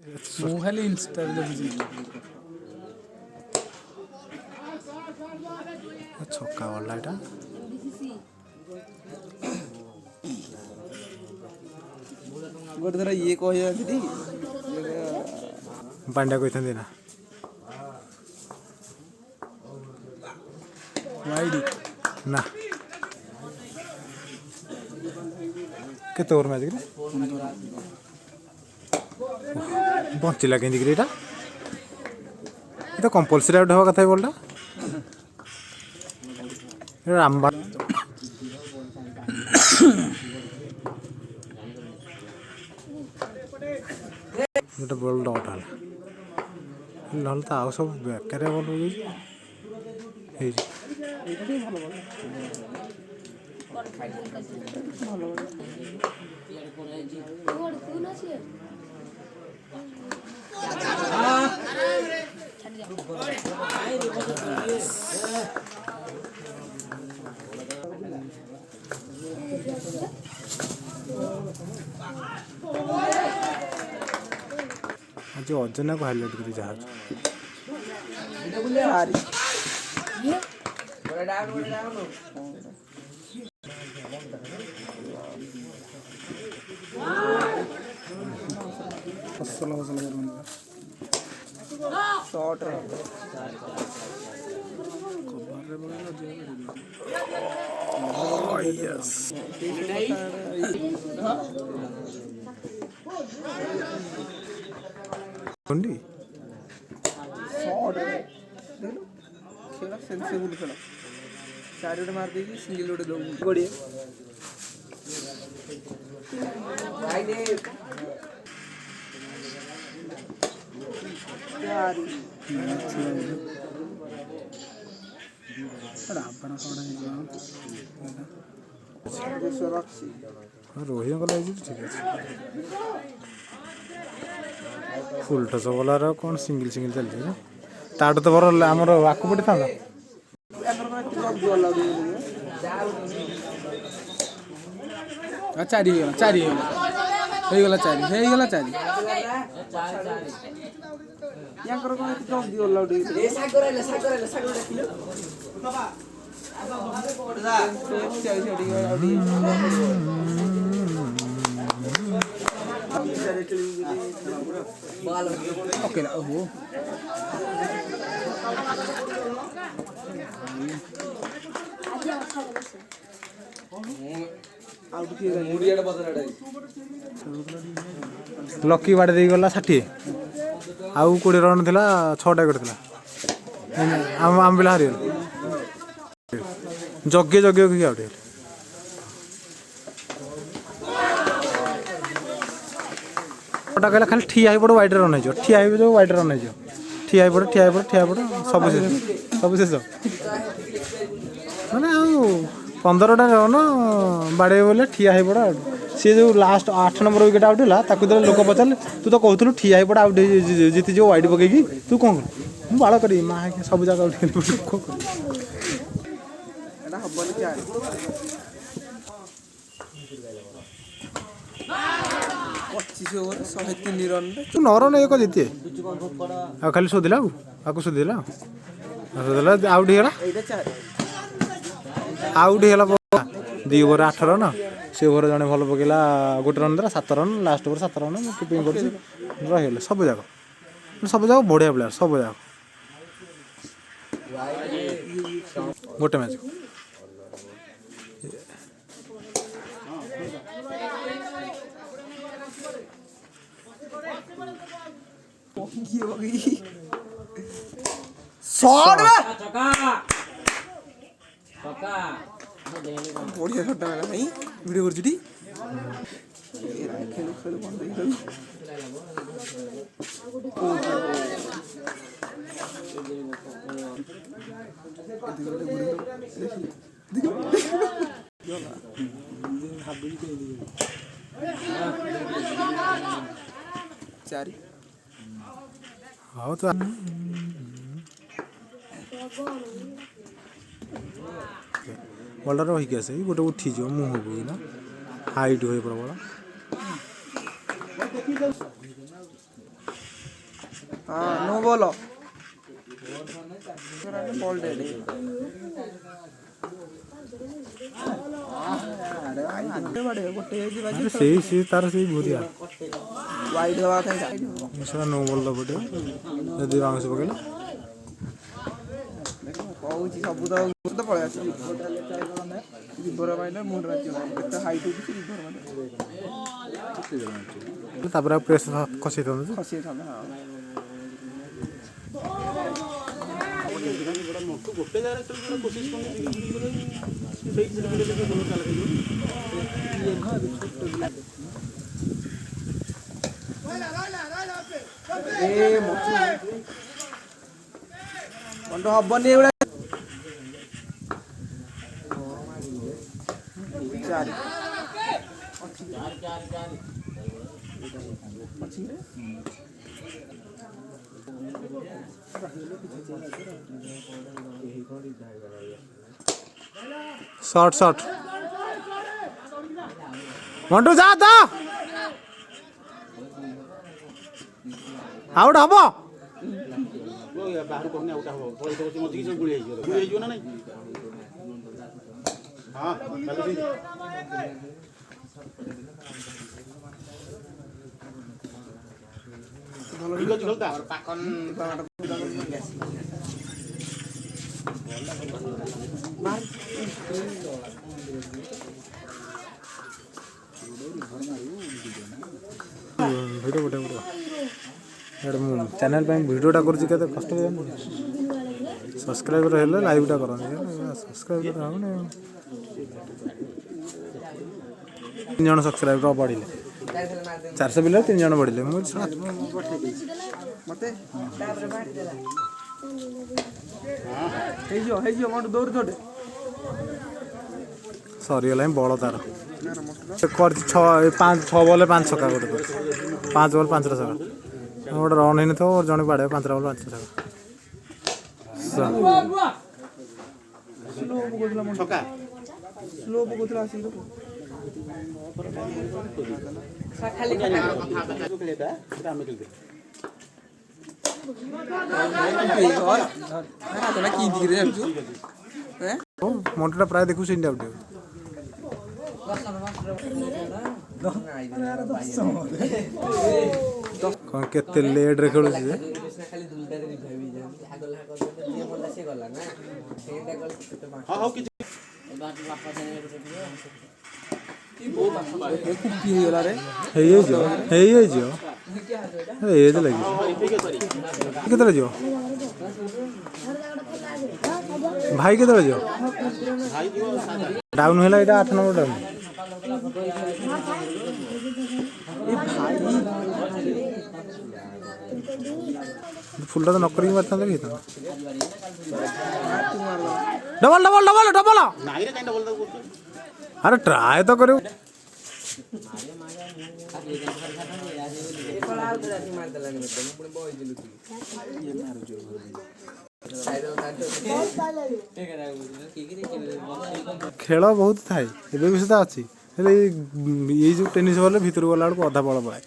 ମୁଁ ଖାଲି ଇନଷ୍ଟାରେ ଦେଖୁଛି। ଛକା ଗଲା ଏଇଟା। ଗୋଟେ ଥର ଇଏ କହିଯାନ୍ତି ପାଣ୍ଡା କହିଥାନ୍ତି ନା ୱାଇଡି ନା କେତେ ଓଭର ମ୍ୟାଚ୍ କି ବଞ୍ଚିଲା କେମିତିକିରି ଏଇଟା କମ୍ପଲସରି ଆଉଟ୍ ହେବା କଥା ଏ ବଲ୍ଟା ରାମ୍ବା ଗୋଟେ ବଲ୍ ଡଟ୍ ହେଲା ନହେଲେ ତ ଆଉ ସବୁ ବେକାରିଆ ବଲ୍ ହେଇଯାଇଛି। ଆଜି ଅଜନାକୁ ହାଇଲାଇଟ୍ କରି ଯାହା ଫସଲ ସର୍ଟରେ କଣ୍ଡି ଖେଳ ସେନ୍ସିବୁଲ ଖେଳ ଚାରି ଗୋଟେ ମାରି ଦେଇକି ସିଙ୍ଗଲ ଗୋଟେ ଦଉ ଗଡ଼ିଏ ରୋହିଙ୍କ ଲାଗିଛି ଠିକ୍ ଅଛି। ଫୁଲ୍ ଟସ୍ ବଲାର କ'ଣ ସିଙ୍ଗିଲ୍ ଚାଲିଛି ତାଠୁ ତ ବର ଆମର ଆକୁ ପଡ଼ିଥାନ୍ତା। ଚାରି ହେଇଗଲା ଚାରି ୟାଙ୍କର କ'ଣ ଏତେ ଜଲ୍ଦି ଗଲା ଲକି ବାଡ଼େ ଦେଇଗଲା 60 ଆଉ 20 ରନ୍ ଥିଲା 6ଟା ୱିକେଟ୍ ଥିଲା ଆମ ପିଲା ହାରିଗଲା ଜଗିକି ଆଉଟ୍ ହେଇଗଲା। କହିଲା ଖାଲି ଠିଆ ହେଇପଡ଼ ୱାଇଡ଼୍ ରନ୍ ହେଇଯିବ ଠିଆ ହେଇଯିବ ଯେଉଁ ୱାଇଡ଼୍ ରନ୍ ହେଇଯିବ ଠିଆ ହେଇପଡ଼ ସବୁ ଶେଷ ମାନେ ଆଉ 15ଟା ରନ୍ ବାଡ଼େଇବ ବୋଲେ ଠିଆ ହେଇପଡ଼ ଆଉଟ୍। ସିଏ ଯେଉଁ ଲାଷ୍ଟ 8 ନମ୍ବର ୱିକେଟ୍ ଆଉଟ୍ ହେଲା ତାକୁ ଯେତେବେଳେ ଲୋକ ପଚାରିଲେ ତୁ ତ କହୁଥିଲୁ ଠିଆ ହେଇପଡ଼ ଆଉଟ୍ ଜିତିଯିବ ୱାଇଡ଼୍ ପକେଇକି ତୁ କ'ଣ କରୁ ମୁଁ ବାଳ କରିବି ମା ସବୁ ଜାଗା ଆଉଟ୍ କ'ଣ କରିବି ହବନି ଚାରି 25 ଓଭର 103 ରନ୍ରେ 9 ରନ୍ ଏକ ଜିତିଏ ଆଉ ଖାଲି ଶୋଧିଲା ଆକୁ ଶୋଧିଲା ଆଉଟ୍ ହେଇଗଲା ଆଉଟ୍ ହେଇଗଲା 2 ଓଭର 8 ରନ୍ ସେ ଓଭର ଜଣେ ଭଲ ପକେଇଲା 1 ରନ୍ ଦେଲା 7 run last over 7 run keeping କରୁଛି ରହିଗଲେ ସବୁ ଯାକ ବଢ଼ିଆ ପ୍ଲେୟାର ସବୁ ଯାକ ଗୋଟେ ମ୍ୟାଚ୍ ବଢ଼ିଆ ଛୋଟା ଭାଇ ଭିଡ଼ିଓ କରୁଛୁ ଟି ଖେଳୁ ଖେଳୁ ବନ୍ଦ ହେଇଗଲୁ ଚାରି ହଉ ତ ବଲ୍ଟା ରହିକି ଆସେ ଗୋଟେ ଉଠିଯିବ ମୁହଁକୁ ନା ହାଇଟ୍ ହୁଏ ପ୍ରବଳ हाँ नो बॉल बॉल डेड गोटे अरे ସେଇ ତାର ସେଇ ଭୁରିଆ वाइड हवा था ସେଟା नो ବଲ୍ ପଟେ ଯଦି ବାଉଁଶ ପକେଇଲା କହୁଛି ସବୁ ତ ପଳେଇ ଆସିବ ରିଭର ମାଇଲେ ମୁଣ୍ଡ ବାଜିବ କେତେ ହାଇଟ୍ ହେଉଛି ରିଭର ମାଇଲେ ତାପରେ ଆଉ ପ୍ରେସ୍ ଖସେଇ ଦିଅନ୍ତୁ ଖସି ଯାଇଥାନ୍ତା ହଁ ଗୋଟେ ଜାଗାରେ କୋସିସ୍ କଣ୍ଟ ହବନି ଏଗୁଡ଼ା ଚାରି শর্ট শর্ট মন্টু যা তো আউট হব ବାହାରୁ କହୁନି ଆଉଟା ହବ ପଳେଇ ତ ମଝିକି ସବୁ ଗୁଳି ହେଇଯିବ ନା ନାଇଁ ହଁ ଠିକ ଅଛି ଗଲତା ଭିଡ଼ିଓ ଗୋଟେ ଗୋଟେ ଏଇଟା ମୁଁ ଚ୍ୟାନେଲ୍ ପାଇଁ ଭିଡ଼ିଓଟା କରୁଛି କେତେ କଷ୍ଟ ସବସ୍କ୍ରାଇବର ହେଲେ ଲାଇଭଟା କରନ୍ତି ସବସ୍କ୍ରାଇବର ହେଉନି 3 ଜଣ ସବସ୍କ୍ରାଇବର ବଢ଼ିଲେ 400 ପିଲା 3 ଜଣ ବଢ଼ିଲେ ମୁଁ ମତେ ହେଇଯିବ ମଣ୍ଟୁ ଦୌଡ଼ି ଦୌଡ଼େ ସରିଗଲା ବଳ ତାର କରିଛି 5 ବଲ୍ 5 ଛକା ଗୋଟେ କରିଛି 5 ବଲ୍ 5 ଛକା ଗୋଟେ ରନ୍ ହେଇନଥିବ ଜଣେ ବାଡ଼େଇବ 5 ବଲ୍ 5 ଛକା ଛକା ସ୍ଲୋ ପକଉଥିଲା ଆସିକି ମଣ୍ଟୁଟା ପ୍ରାୟ ଦେଖୁଛି ଇଣ୍ଡିଆ ଗୋଟେ କ'ଣ କେତେ ଲେଟ୍ରେ ଖେଳୁଛି ଯେ ହଉ କିଛି ହେଇଗଲା ରେ ହେଇଯିବ ଏଜ୍ ଲାଗିବ କେତେବେଳେ ଯିବ ଭାଇ କେତେବେଳେ ଯିବ ଡାଉନ୍ ହେଲା ଏଇଟା 8 ନମ୍ବର ଡାଉନ୍ ଫୁଲଟା ତ ନ କରିକି ମାରିଥାନ୍ତା କି ହେଇଥାନ୍ତା ଡବଲ ଡବଲ ଡବଲ ଡବଲ ନାଇଁରେ କାଇଁ ଡବଲ ତାକୁ କରୁଛୁ ଆରେ ଟ୍ରାଏ ତ କରିବୁ ଖେଳ ବହୁତ ଥାଏ ଏବେ ବି ସୁଦ୍ଧା ଅଛି ହେଲେ ଏଇ ଯେଉଁ ଟେନିସ୍ ବଲ୍ ଭିତରକୁ ଗଲା ବେଳକୁ ଅଧା ବଳ ପଳାଏ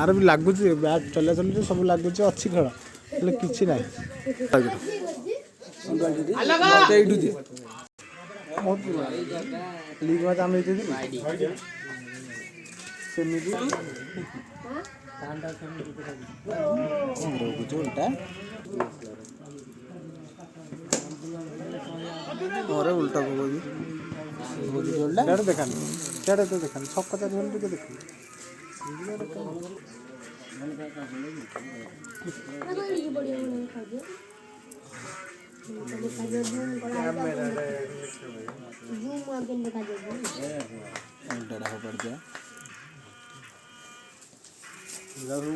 ଆର ବି ଲାଗୁଛି ବ୍ୟାଟ୍ ଚଲା ଚଲିରେ ସବୁ ଲାଗୁଛି ଅଛି ଖେଳ ହେଲେ କିଛି ନାହିଁ ଏଇଠୁ ଦିଏ ଲିଗ୍ ମ୍ୟାଚ୍ ଆମେ ସେମିତି ଘରେ ଉଲ୍ଟା ପକଉଛି ସିଆଡ଼େ ଦେଖାନି ସିଆଡ଼େ ତ ଦେଖାନି ଛକ ଚାରି ହେଲେ ଟିକେ ଦେଖାନି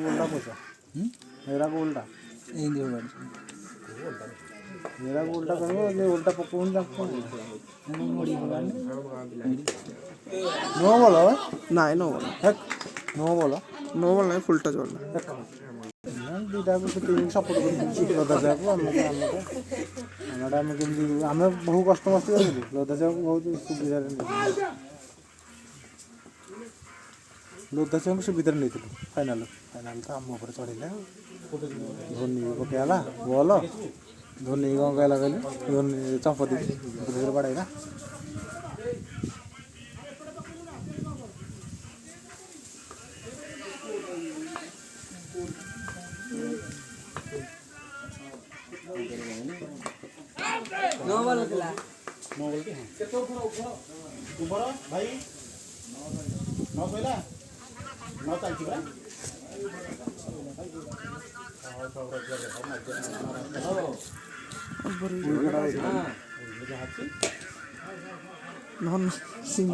उल्टा पोचा मेरा को उल्टा मेरा को उल्टा करेंगे उल्टा पकड़ नो बोलो ନାଇଁ नो बॉल नो बोलो नो बॉल ନାଇଁ ଫୁଲଟା ଜଳ ଦୁଇଟାକୁ ଟିମ୍ ସପୋର୍ଟ କରିଦେଉଛି ଲଦାଖକୁ ଆମେ କେମିତି ଆମେ ବହୁ କଷ୍ଟ ମସ୍ତି କରିବୁ ଲଦାଖକୁ ବହୁତ ସୁବିଧାରେ ଲୋଧା ଛୁଆଙ୍କୁ ସେ ଭିତରେ ନେଇଥିଲୁ ଫାଇନାଲ୍ ତ ଆମ ଉପରେ ଚଢ଼ିଲା ଧୋନି ପକେଇଲା ବଲ୍ ଧୋନି କ'ଣ କହିଲା କହିଲେ ଧୋନି ଚମ୍ପତି ଭିତରେ ବାଡ଼େଇଲା ଉଭର ଭାଇ ନ କହିଲା ନ ଚାଲିଛି ପରା ଧନ ସିଂ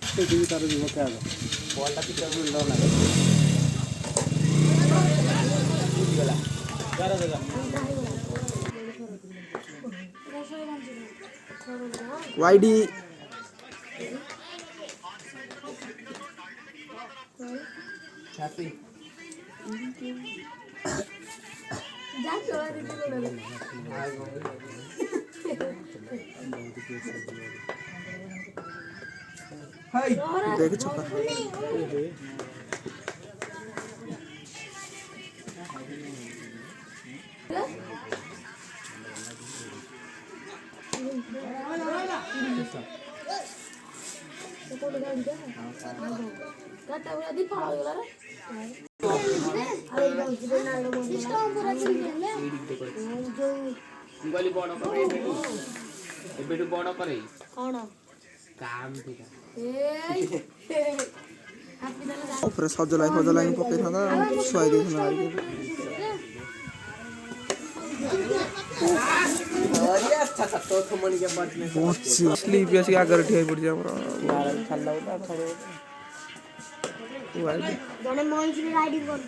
ସେଇଠି ତାର ଯିବ କ୍ୟାଚ୍ ବଲଟା ପିଛା ଡର ଲାଗେ वाइडी देख छक्का बड़ करे कौन काम ठीक ऊपर सजलाई पकई था शुआई दे स्लीप आसिक आगे ठिया पड़ी जने मॉन्स रे राइडिंग कर